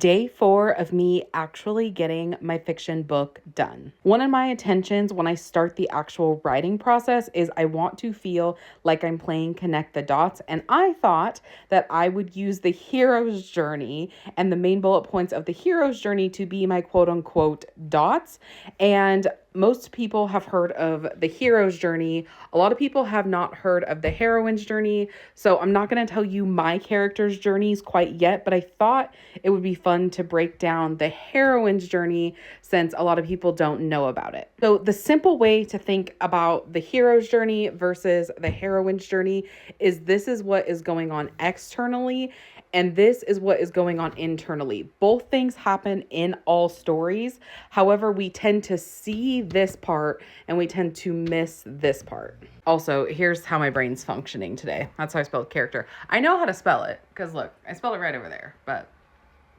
Day 4 of me actually getting my fiction book done. One of my intentions when I start the actual writing process is I want to feel like I'm playing connect the dots. And I thought that I would use the hero's journey and the main bullet points of the hero's journey to be my quote unquote dots. And most people have heard of the hero's journey. A lot of people have not heard of the heroine's journey. So I'm not going to tell you my character's journeys quite yet, but I thought it would be fun to break down the heroine's journey since a lot of people don't know about it. So the simple way to think about the hero's journey versus the heroine's journey is this is what is going on externally and this is what is going on internally. Both things happen in all stories. However, we tend to see this part and we tend to miss this part. Also, here's how my brain's functioning today. That's how I spelled character. I know how to spell it because look, I spelled it right over there, but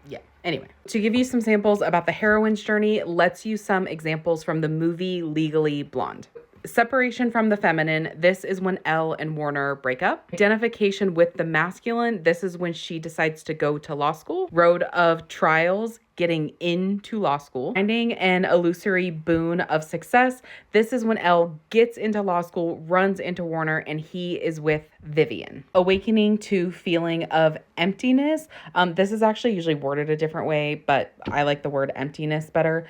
yeah. Anyway, to give you some samples about the heroine's journey, let's use some examples from the movie Legally Blonde. Separation from the feminine. This is when Elle and Warner break up. Identification with the masculine. This is when she decides to go to law school. Road of trials. Getting into law school. Finding an illusory boon of success. This is when Elle gets into law school, runs into Warner, and he is with Vivian. Awakening to feeling of emptiness. This is actually usually worded a different way, but I like the word emptiness better.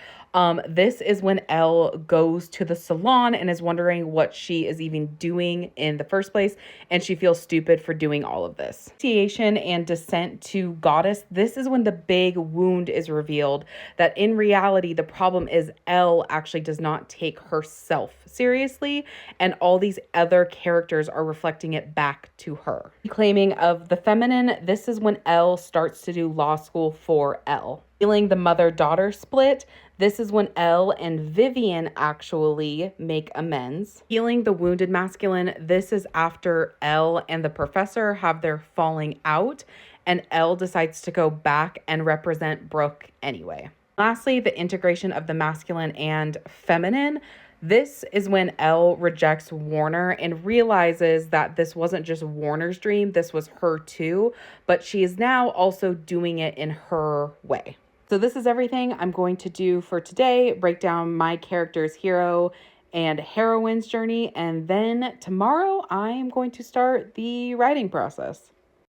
This is when Elle goes to the salon and is wondering what she is even doing in the first place, and she feels stupid for doing all of this. Initiation and descent to goddess. This is when the big wound is revealed that in reality, the problem is Elle actually does not take herself seriously, and all these other characters are reflecting it back to her. Claiming of the feminine. This is when Elle starts to do law school for Elle. Feeling the mother-daughter split. This is when Elle and Vivian actually make amends. Healing the wounded masculine. This is after Elle and the professor have their falling out, and Elle decides to go back and represent Brooke anyway. Lastly, the integration of the masculine and feminine. This is when Elle rejects Warner and realizes that this wasn't just Warner's dream, this was her too, but she is now also doing it in her way. So this is everything I'm going to do for today, break down my character's hero and heroine's journey, and then tomorrow I am going to start the writing process.